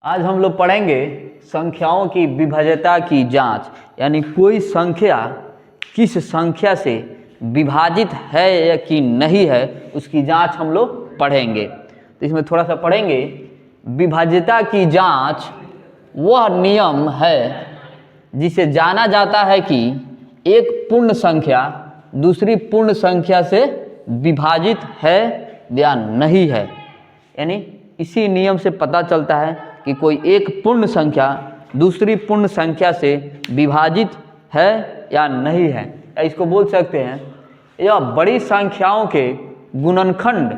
आज हम लोग पढ़ेंगे संख्याओं की विभाज्यता की जांच, यानी कोई संख्या किस संख्या से विभाजित है या कि नहीं है उसकी जांच हम लोग पढ़ेंगे। तो इसमें थोड़ा सा पढ़ेंगे। विभाज्यता की जांच वह नियम है जिसे जाना जाता है कि एक पूर्ण संख्या दूसरी पूर्ण संख्या से विभाजित है या नहीं है। यानी इसी नियम से पता चलता है कि कोई एक पूर्ण संख्या दूसरी पूर्ण संख्या से विभाजित है या नहीं है। या इसको बोल सकते हैं यह बड़ी संख्याओं के गुणनखंड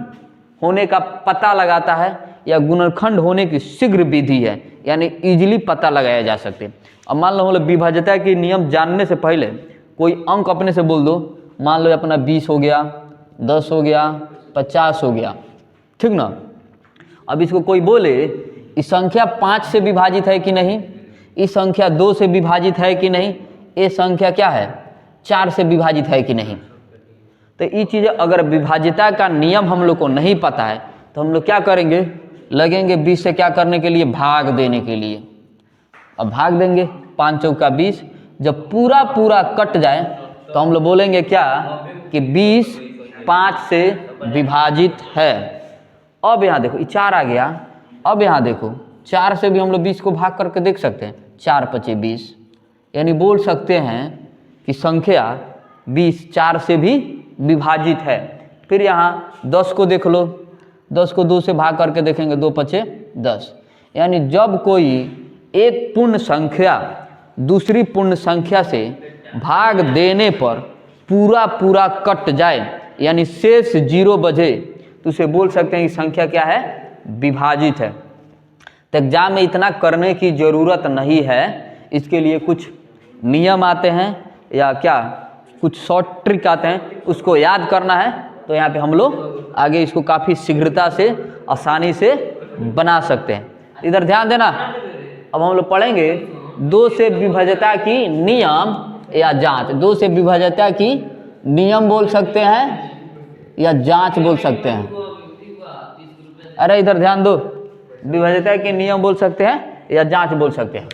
होने का पता लगाता है या गुणनखंड होने की शीघ्र विधि है, यानी इजीली पता लगाया जा सकते। अब मान लो हम लोग विभाज्यता के नियम जानने से पहले कोई अंक अपने से बोल दो। मान लो अपना 20 हो गया, 10 हो गया, 50 हो गया, ठीक ना। अब इसको कोई बोले इस संख्या 5 से विभाजित है कि नहीं, इस संख्या 2 से विभाजित है कि नहीं, ये संख्या क्या है 4 से विभाजित है कि नहीं। तो ये चीज़ें अगर विभाज्यता का नियम हम लोग को नहीं पता है तो हम लोग क्या करेंगे, लगेंगे 20 से क्या करने के लिए, भाग देने के लिए। अब भाग देंगे 5 चौका 20, जब पूरा पूरा कट जाए तो हम लोग बोलेंगे क्या कि 20 5 से विभाजित है। अब यहाँ देखो ये 4 आ गया। अब यहाँ देखो 4 से भी हम लोग 20 को भाग करके देख सकते हैं, 4 5 20, यानी बोल सकते हैं कि संख्या 20 4 से भी विभाजित है। फिर यहाँ 10 को देख लो, 10 को 2 से भाग करके देखेंगे, 2 5 10, यानी जब कोई एक पूर्ण संख्या दूसरी पूर्ण संख्या से भाग देने पर पूरा पूरा कट जाए यानी शेष 0 बचे तो उसे बोल सकते हैं कि संख्या क्या है, विभाजित है। तो एग्जाम में इतना करने की ज़रूरत नहीं है, इसके लिए कुछ नियम आते हैं या क्या कुछ शॉर्ट ट्रिक आते हैं, उसको याद करना है। तो यहाँ पे हम लोग आगे इसको काफ़ी शीघ्रता से आसानी से बना सकते हैं। इधर ध्यान देना। अब हम लोग पढ़ेंगे 2 से विभाज्यता की नियम या जांच। 2 से विभाज्यता की नियम बोल सकते हैं या जांच बोल सकते हैं। अरे इधर ध्यान दो, विभाज्यता के नियम बोल सकते हैं या जांच बोल सकते हैं।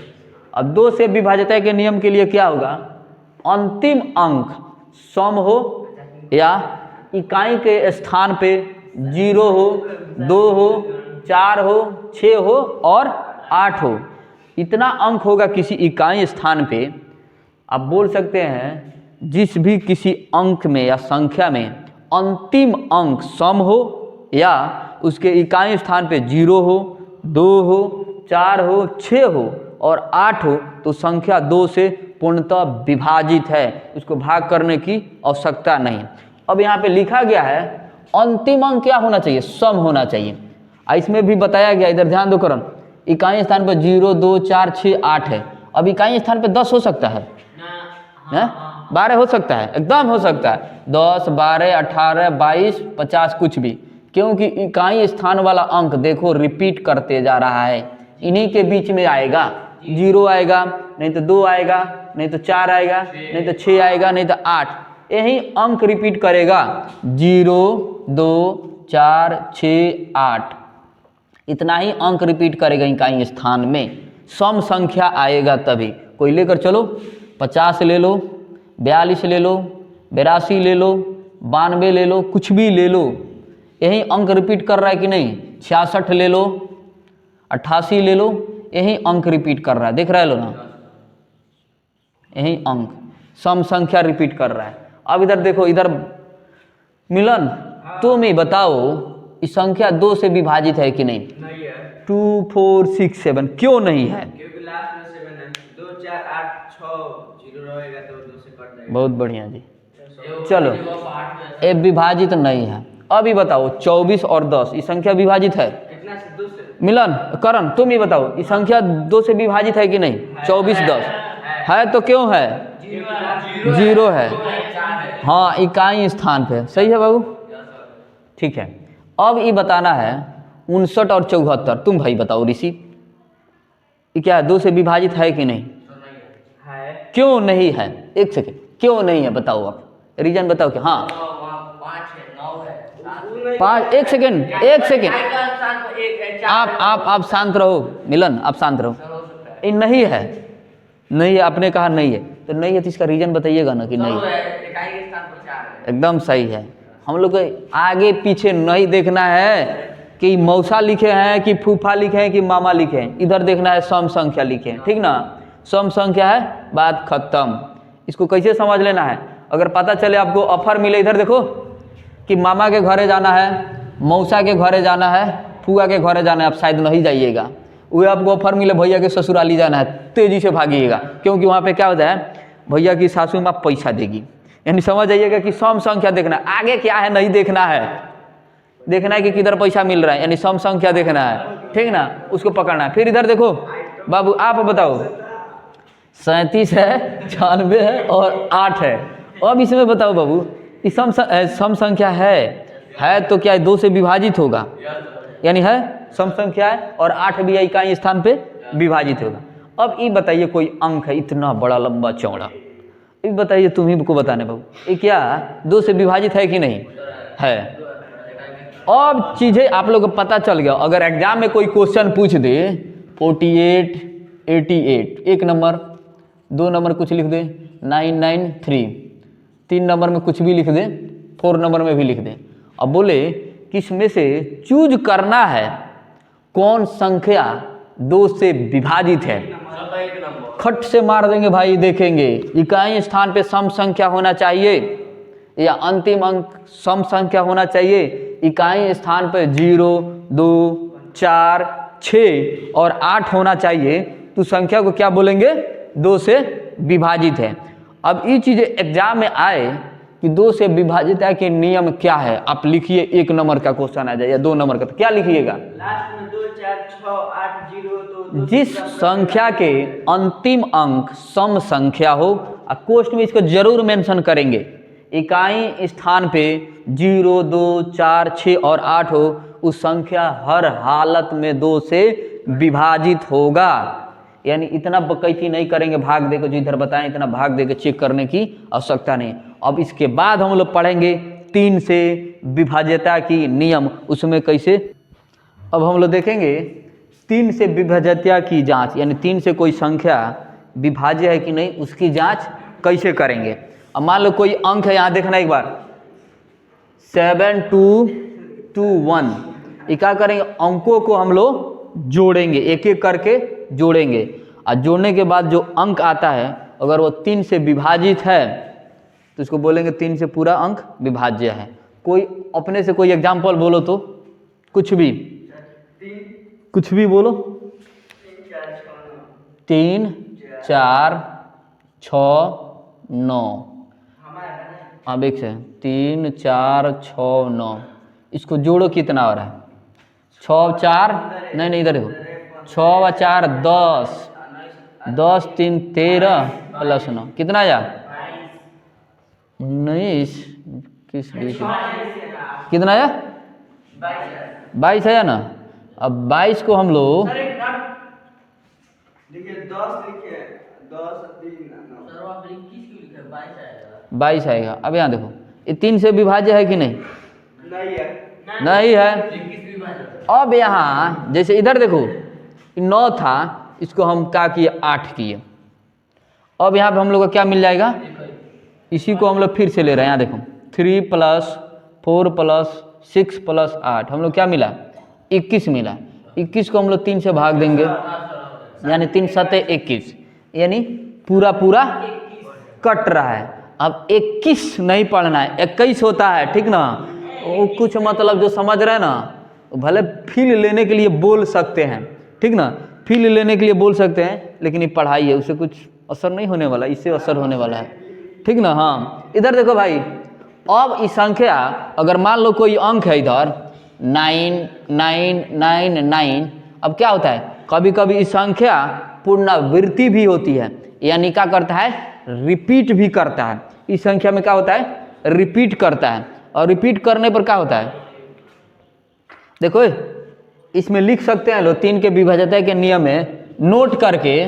अब 2 से विभाज्यता के नियम के लिए क्या होगा, अंतिम अंक सम हो या इकाई के स्थान पे 0 हो, 2 हो, 4 हो, 6 हो और 8 हो, इतना अंक होगा किसी इकाई स्थान पे। आप बोल सकते हैं जिस भी किसी अंक में या संख्या में अंतिम अंक सम हो या उसके इकाई स्थान पे 0 हो, 2 हो, 4 हो, 6 हो और 8 हो तो संख्या 2 से पूर्णतः विभाजित है, उसको भाग करने की आवश्यकता नहीं। अब यहाँ पे लिखा गया है अंतिम अंक क्या होना चाहिए, सम होना चाहिए। इसमें भी बताया गया, इधर ध्यान दो करण, इकाई स्थान पर 0 2 4 6 8 है। अब इकाई स्थान पे 10 हो सकता है, 12 हो सकता है, एकदम हो सकता है 10 12 18 22 50 कुछ भी, क्योंकि इकाई स्थान वाला अंक देखो रिपीट करते जा रहा है, इन्हीं के बीच में आएगा। 0 आएगा, नहीं तो 2 आएगा, नहीं तो 4 आएगा, नहीं तो 6 आएगा, नहीं तो 8, यही अंक रिपीट करेगा। 0 2 4 6 8, इतना ही अंक रिपीट करेगा इकाई स्थान में। सम संख्या आएगा तभी। कोई लेकर चलो 50 ले लो, 42 ले लो, 82 ले लो, 92 ले लो, कुछ भी ले लो, यही अंक रिपीट कर रहा है कि नहीं। 66 ले लो, 88 ले लो, यही अंक रिपीट कर रहा है, देख रहे लो ना, यही अंक सम संख्या रिपीट कर रहा है। अब इधर देखो, इधर मिलन तुम ही बताओ इस संख्या 2 से विभाजित है कि नहीं। 2 4 6 7 क्यों नहीं है, क्योंकि लास्ट में 7 है। 2 4 8 6 0 रहेगा तो 2 से कट जाएगा। बहुत बढ़िया जी। चलो ये विभाजित नहीं है। अभी बताओ 24 और 10 ये संख्या विभाजित है कितना से 2 से? मिलन करण तुम ही बताओ ये संख्या 2 से विभाजित है कि नहीं। 24 10 है तो क्यों है, 0 है। हाँ इकाई स्थान पे, सही है बाबू, ठीक है। अब ये बताना है 59 और 74, तुम भाई बताओ ऋषि, ये क्या 2 से विभाजित है कि नहीं है। क्यों नहीं है, एक सेकेंड, क्यों नहीं है बताओ, आप रीजन बताओ कि हाँ 5 है 9 है 5 1 सेकेंड 1 सेकेंड, आप शांत रहो मिलन, आप शांत रहो। ये नहीं है, नहीं है, आपने कहा नहीं है तो नहीं है, तो इसका रीजन बताइएगा ना कि नहीं है। एकदम सही है। हम लोग को आगे पीछे नहीं देखना है कि मौसा लिखे हैं कि फूफा लिखे हैं कि मामा लिखे हैं, इधर देखना है सम संख्या लिखे हैं, ठीक ना। सम संख्या है, बात खत्म। इसको कैसे समझ लेना है, अगर पता चले आपको ऑफर मिले, इधर देखो कि मामा के घरे जाना है, मौसा के घरे जाना है, फूआ के घरे जाना है, आप शायद नहीं जाइएगा। वो आपको ऑफर मिले भैया के ससुराली जाना है, तेजी से भागिएगा, क्योंकि वहाँ पे क्या होता है, भैया की सासू माँ पैसा देगी। यानी समझ जाइएगा कि सम संख्या देखना, आगे क्या है नहीं देखना है, देखना है कि किधर पैसा मिल रहा है, यानी सम संख्या देखना है, ठीक ना, उसको पकड़ना है। फिर इधर देखो बाबू, आप बताओ 37 है, 96 है और 8 है। अब इसमें बताओ बाबू, इस सम संख्या है तो क्या 2 से विभाजित होगा, यानी है सम संख्या है और 8 भी इकाई स्थान पे विभाजित होगा। अब ये बताइए कोई अंक है इतना बड़ा लंबा चौड़ा, ये बताइए, तुम्ही को बताने बाबू, ये क्या 2 से विभाजित है कि नहीं है। अब चीज़ें आप लोग को पता चल गया। अगर एग्जाम में कोई क्वेश्चन पूछ दे 48 88, 1 नंबर, 2 नंबर कुछ लिख दे 993, 3 नंबर में कुछ भी लिख दे, 4 नंबर में भी लिख दे, अब बोले कि इसमें से चूज करना है कौन संख्या 2 से विभाजित है, खट से मार देंगे भाई। देखेंगे इकाई स्थान पे सम संख्या होना चाहिए या अंतिम अंक सम संख्या होना चाहिए, इकाई स्थान पे 0 2 4 6 और 8 होना चाहिए, तो संख्या को क्या बोलेंगे 2 से विभाजित है। अब ये चीज़ें एग्जाम में आए कि 2 से विभाजित है कि नियम क्या है, आप लिखिए 1 नंबर का क्वेश्चन आ जाए या 2 नंबर का, तो क्या लिखिएगा, लास्ट में 2 4 6 8 0 तो जिस संख्या के अंतिम अंक सम संख्या हो, क्वेश्चन में इसको जरूर मेंशन करेंगे, इकाई स्थान पे 0 2 4 6 और 8 हो, उस संख्या हर हालत में 2 से विभाजित होगा। यानी इतना बकैती नहीं करेंगे भाग दे के, जो इधर बताएं इतना भाग दे के चेक करने की आवश्यकता नहीं। अब इसके बाद हम लोग पढ़ेंगे 3 से विभाज्यता की नियम, उसमें कैसे, अब हम लोग देखेंगे 3 से विभाज्यता की जांच, यानी 3 से कोई संख्या विभाज्य है कि नहीं उसकी जांच कैसे करेंगे। अब मान लो कोई अंक है, यहाँ देखना एक बार 7221, ये क्या करेंगे, अंकों को हम लोग जोड़ेंगे, एक एक करके जोड़ेंगे, और जोड़ने के बाद जो अंक आता है अगर वो 3 से विभाजित है तो इसको बोलेंगे 3 से पूरा अंक विभाज्य है। कोई अपने से कोई एग्जाम्पल बोलो तो, कुछ भी बोलो, 3 4 6 9, हाँ देख से 3 4 6 9, इसको जोड़ो कितना हो रहा है, 6 4 नहीं इधर देखो, 6 व 4 10, 10 3 13 प्लस 9 कितना आया 19, किस बीच कितना आया 22 है ना। अब 22 को हम लोग देखिए 10 लिखे 10 3 22 आएगा। अब यहाँ देखो ये 3 से विभाज्य है कि नहीं, नहीं है। अब यहाँ जैसे इधर देखो 9 था, इसको हम क्या किए 8 किए, अब यहाँ पे हम लोग को क्या मिल जाएगा, इसी को हम लोग फिर से ले रहे हैं। यहाँ देखो 3 + 4 + 6 + 8 हम लोग क्या मिला 21 मिला। 21 को हम लोग 3 से भाग देंगे, यानी 3 7 21, यानी पूरा कट रहा है। अब 21 नहीं पढ़ना है, 21 होता है, ठीक ना। वो कुछ मतलब जो समझ रहे हैं ना, भले फील लेने के लिए बोल सकते हैं, ठीक ना, फील लेने के लिए बोल सकते हैं, लेकिन ये पढ़ाई है, उससे कुछ असर नहीं होने वाला, इससे असर होने वाला है, ठीक ना। हाँ इधर देखो भाई, अब इस संख्या अगर मान लो कोई अंक है इधर 9999, अब क्या होता है कभी कभी इस संख्या पुनरावृत्ति भी होती है, यानी क्या करता है रिपीट भी करता है। इस संख्या में क्या होता है रिपीट करता है, और रिपीट करने पर क्या होता है देखो इसमें लिख सकते हैं लोग 3 के विभाज्यता के नियम में नोट करके,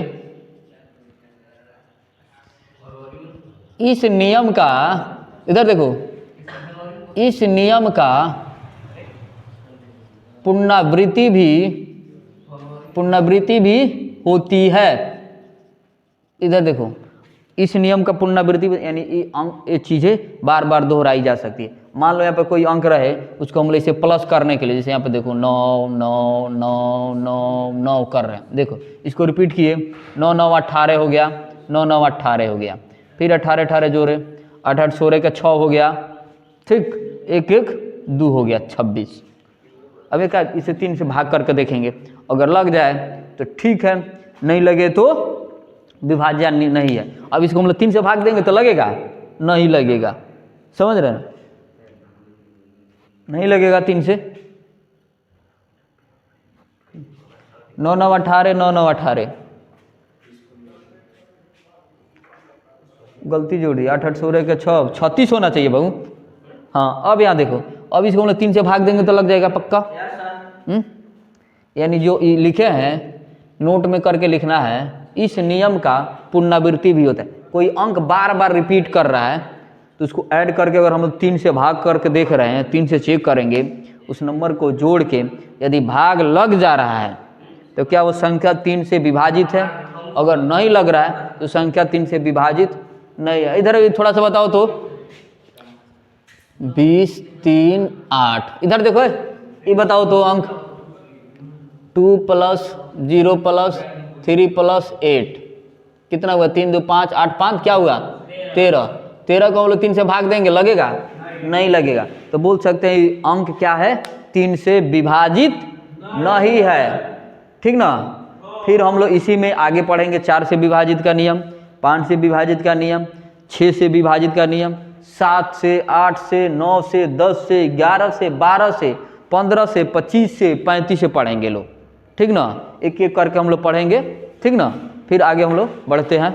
इस नियम का इधर देखो, इस नियम का पुनरावृत्ति भी होती है। इधर देखो, इस नियम का पुनरावृत्ति यानी ये चीज़ें बार बार दोहराई जा सकती है। मान लो यहाँ पे कोई अंक रहे, उसको हम इसे प्लस करने के लिए, जैसे यहाँ पे देखो 9 9 9 9 9 कर रहे हैं, देखो इसको रिपीट किए, 9 9 18 हो गया, 9 9 18 हो गया, फिर 18 18 जोड़े, 8 16 का 6 हो गया, ठीक, 1 1 2 हो गया 26। अब एक इसे 3 से भाग करके देखेंगे, अगर लग जाए तो ठीक है, नहीं लगे तो विभाज्य नहीं है। अब इसको हम लोग 3 से भाग देंगे तो लगेगा, नहीं लगेगा, समझ रहे हैं, नहीं लगेगा 3 से। 9 9 18 9 9 18 गलती जोड़ी, 8 8 16 के 6 36 होना चाहिए बहू। हाँ अब यहाँ देखो, अब इसको हम लोग 3 से भाग देंगे तो लग जाएगा पक्का। यानी जो लिखे हैं नोट में करके लिखना है, इस नियम का पुनरावृत्ति भी होता है। कोई अंक बार बार रिपीट कर रहा है तो उसको ऐड करके अगर हम लोग 3 से भाग करके देख रहे हैं, 3 से चेक करेंगे, उस नंबर को जोड़ के यदि भाग लग जा रहा है तो क्या वो संख्या 3 से विभाजित है, अगर नहीं लग रहा है तो संख्या 3 से विभाजित नहीं है। इधर थोड़ा सा बताओ तो 20 3 8, इधर देखो ये बताओ तो अंक 2 + 0 + 3 + 8 कितना हुआ, 3 2 5 8 5 क्या हुआ 13। 13 को हम लोग 3 से भाग देंगे, लगेगा, नहीं लगेगा। तो बोल सकते हैं अंक क्या है, 3 से विभाजित नहीं है, ठीक ना। फिर हम लोग इसी में आगे पढ़ेंगे 4 से विभाजित का नियम, 5 से विभाजित का नियम, 6 से विभाजित का नियम, 7 से 8 से 9 से 10 से 11 से 12 से 15 से 25 से 35 से पढ़ेंगे लोग, ठीक ना। एक एक करके हम लोग पढ़ेंगे, ठीक ना। फिर आगे हम लोग बढ़ते हैं।